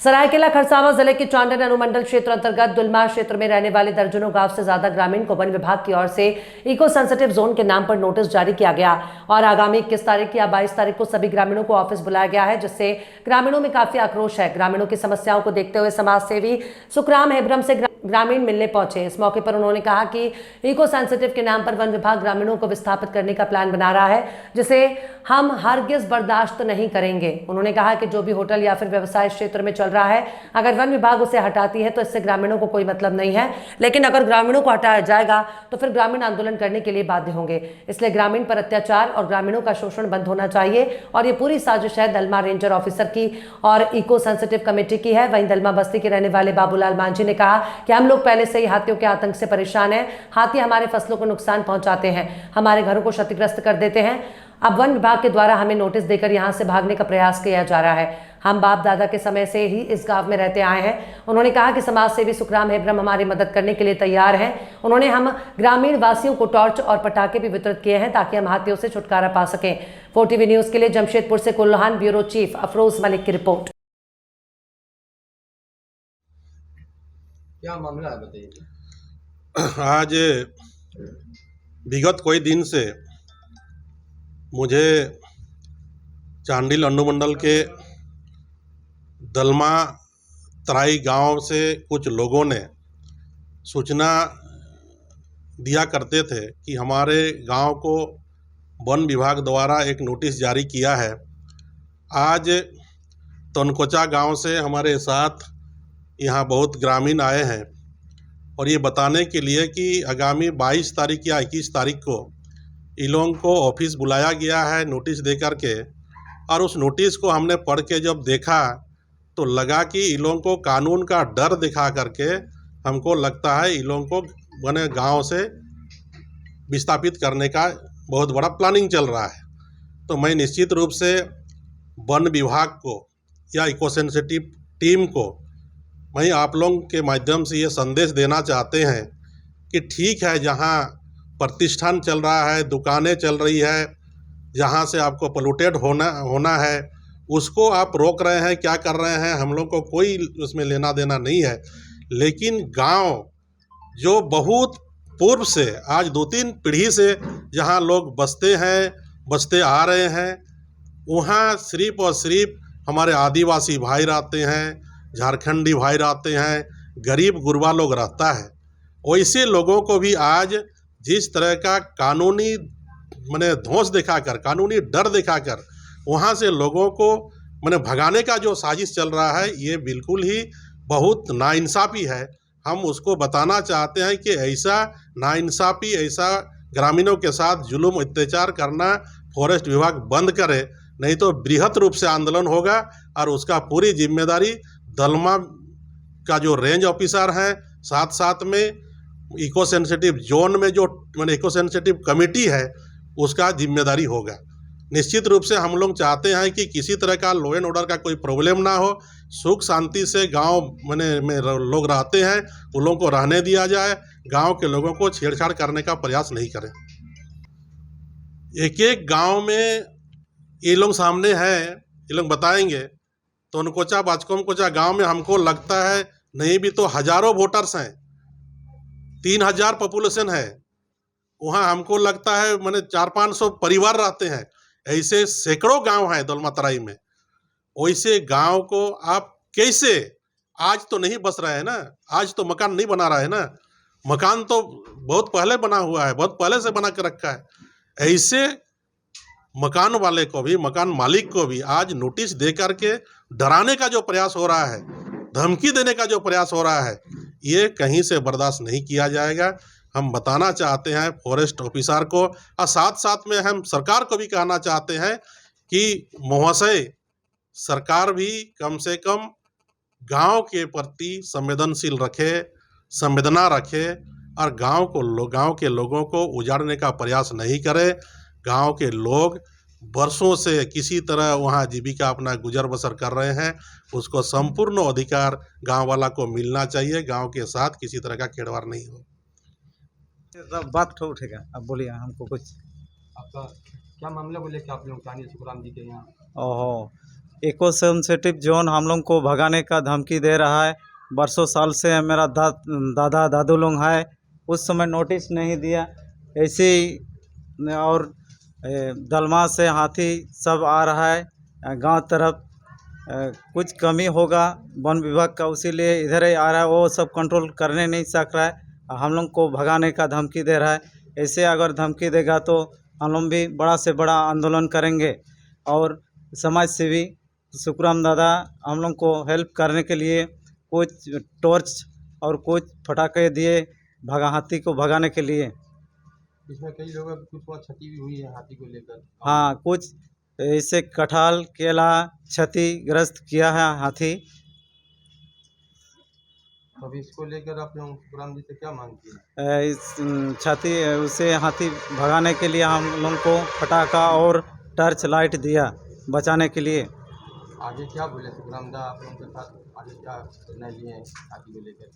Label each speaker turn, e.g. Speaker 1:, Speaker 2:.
Speaker 1: सरायकेला खरसावां जिले के चांडन अनुमंडल क्षेत्र अंतर्गत दुलमा क्षेत्र में रहने वाले दर्जनों गांव से ज्यादा ग्रामीण को वन विभाग की ओर से इको सेंसिटिव जोन के नाम पर नोटिस जारी किया गया और आगामी 21 तारीख या 22 तारीख को सभी ग्रामीणों को ऑफिस बुलाया गया है, जिससे ग्रामीणों में काफी आक्रोश है। ग्रामीणों की समस्याओं को देखते हुए समाज सेवी सुखराम हेब्रम से ग्रामीण मिलने पहुंचे। इस मौके पर उन्होंने कहा कि इको सेंसिटिव के नाम पर वन विभाग ग्रामीणों को विस्थापित करने का प्लान बना रहा है, जिसे हम हरगिज बर्दाश्त नहीं करेंगे। उन्होंने कहा कि जो भी होटल या फिर व्यवसाय क्षेत्र में चल रहा है, अगर वन विभाग उसे हटाती है तो इससे ग्रामीणों को कोई मतलब नहीं है, लेकिन अगर ग्रामीणों को हटाया जाएगा तो फिर ग्रामीण आंदोलन करने के लिए बाध्य होंगे। इसलिए ग्रामीण पर अत्याचार और ग्रामीणों का शोषण बंद होना चाहिए और ये पूरी साजिश है दलमा रेंजर ऑफिसर की और इको सेंसिटिव कमेटी की है। वहीं दलमा बस्ती के रहने वाले बाबूलाल मांझी ने कहा कि हम लोग पहले से ही हाथियों के आतंक से परेशान हैं। हाथी हमारे फसलों को नुकसान पहुंचाते हैं, हमारे घरों को क्षतिग्रस्त कर देते हैं। अब वन विभाग के द्वारा हमें नोटिस देकर यहां से भागने का प्रयास किया जा रहा है। हम बाप दादा के समय से ही इस गांव में रहते आए हैं। उन्होंने कहा कि समाज सेवी सुखराम हेब्रम हमारी मदद करने के लिए तैयार हैं। उन्होंने हम ग्रामीण वासियों को टॉर्च और पटाखे भी वितरित किए हैं ताकि हम हाथियों से छुटकारा पा सकें। 4TV न्यूज के लिए जमशेदपुर से कुल्हान ब्यूरो चीफ अफरोज मलिक की रिपोर्ट।
Speaker 2: क्या मामला है बताइए।
Speaker 3: आज विगत कोई दिन से मुझे चांडिल अनुमंडल के दलमा तराई गांव से कुछ लोगों ने सूचना दिया करते थे कि हमारे गांव को वन विभाग द्वारा एक नोटिस जारी किया है। आज तनकोचा गांव से हमारे साथ यहाँ बहुत ग्रामीण आए हैं और ये बताने के लिए कि आगामी 22 तारीख या 21 तारीख को इन लोगों को ऑफिस बुलाया गया है नोटिस दे कर के। और उस नोटिस को हमने पढ़ के जब देखा तो लगा कि इन लोगों को कानून का डर दिखा करके हमको लगता है इन लोगों को बने गांव से विस्थापित करने का बहुत बड़ा प्लानिंग चल रहा है। तो मैं निश्चित रूप से वन विभाग को या इको सेंसिटिव टीम को मैं आप लोगों के माध्यम से ये संदेश देना चाहते हैं कि ठीक है, जहाँ प्रतिष्ठान चल रहा है, दुकानें चल रही है, जहाँ से आपको पोल्यूटेड होना है, उसको आप रोक रहे हैं, क्या कर रहे हैं, हम लोग को कोई उसमें लेना देना नहीं है। लेकिन गांव जो बहुत पूर्व से आज 2-3 पीढ़ी से जहाँ लोग बसते आ रहे हैं, वहाँ सिर्फ और सिर्फ हमारे आदिवासी भाई रहते हैं, झारखंडी भाई रहते हैं, गरीब गुरबा लोग रहता है। वैसे लोगों को भी आज जिस तरह का कानूनी धौंस दिखाकर, कानूनी डर दिखाकर वहाँ से लोगों को भगाने का जो साजिश चल रहा है, ये बिल्कुल ही बहुत नाइंसाफ़ी है। हम उसको बताना चाहते हैं कि ऐसा नाइंसाफ़ी, ऐसा ग्रामीणों के साथ जुल्म अत्याचार करना फॉरेस्ट विभाग बंद करे, नहीं तो बृहत रूप से आंदोलन होगा। और उसका पूरी जिम्मेदारी दलमा का जो रेंज ऑफिसर हैं, साथ साथ में इको सेंसिटिव जोन में जो इको सेंसिटिव कमेटी है, उसका जिम्मेदारी होगा। निश्चित रूप से हम लोग चाहते हैं कि किसी तरह का लॉ एंड ऑर्डर का कोई प्रॉब्लम ना हो, सुख शांति से गांव में लोग रहते हैं, उन लोगों को रहने दिया जाए। गांव के लोगों को छेड़छाड़ करने का प्रयास नहीं करें। एक एक गांव में ये लोग सामने हैं, ये लोग बताएंगे। तो तनकोचा बाचकोमकोचा गांव में हमको लगता है नहीं भी तो हजारों वोटर्स हैं, 3000 पॉपुलेशन है। वहाँ हमको लगता है 400-500 परिवार रहते हैं। ऐसे सैकड़ों गांव हैं दलमा तराई में। वैसे गांव को आप कैसे, आज तो नहीं बस रहे हैं ना, आज तो मकान नहीं बना रहा है ना, मकान तो बहुत पहले बना हुआ है, बहुत पहले से बना के रखा है। ऐसे मकान वाले को भी, मकान मालिक को भी आज नोटिस दे करके डराने का जो प्रयास हो रहा है, धमकी देने का जो प्रयास हो रहा है, ये कहीं से बर्दाश्त नहीं किया जाएगा। हम बताना चाहते हैं फॉरेस्ट ऑफिसर को और साथ साथ में हम सरकार को भी कहना चाहते हैं कि महाशय, सरकार भी कम से कम गांव के प्रति संवेदनशील रखे, संवेदना रखे और गांव के लोगों को उजाड़ने का प्रयास नहीं करे। गांव के लोग वर्षों से किसी तरह वहाँ जीविका अपना गुजर बसर कर रहे हैं, उसको संपूर्ण अधिकार गांव वाला को मिलना चाहिए। गांव के साथ किसी तरह का खिलवाड़ नहीं हो।
Speaker 4: बात तो उठेगा, अब बोलिए हमको कुछ।
Speaker 2: आपका क्या मामला बोले कि आप लोग चांडिल सुखराम जी के यहाँ?
Speaker 4: ओहो, इको सेंसिटिव जोन हम लोग को भगाने का धमकी दे रहा है। बरसों साल से मेरा दादा दादू लोग है, उस समय नोटिस नहीं दिया। ऐसे ही और दलमा से हाथी सब आ रहा है गांव तरफ। कुछ कमी होगा वन विभाग का, उसीलिए इधर ही आ रहा है। वो सब कंट्रोल करने नहीं सक रहा है, हम लोग को भगाने का धमकी दे रहा है। ऐसे अगर धमकी देगा तो हम लोग भी बड़ा से बड़ा आंदोलन करेंगे। और समाज सेवी सुखराम दादा हम लोग को हेल्प करने के लिए कुछ टॉर्च और कुछ पटाखे दिए हाथी को भगाने के लिए।
Speaker 2: इसमें कई लोगों की कुछ क्षति भी हुई है हाथी को लेकर।
Speaker 4: हाँ, कुछ ऐसे कटहल केला क्षतिग्रस्त किया है हाथी।
Speaker 2: अब इसको लेकर आप लोग सुखराम जी से क्या मांगती हैं?
Speaker 4: इस क्षति उसे हाथी भगाने के लिए हम लोग को पटाखा और टर्च लाइट दिया बचाने के लिए।
Speaker 2: आगे क्या बोले सुखराम दा आप लोगों के साथ, आगे क्या निर्णय लिए हैं हाथी को लेकर?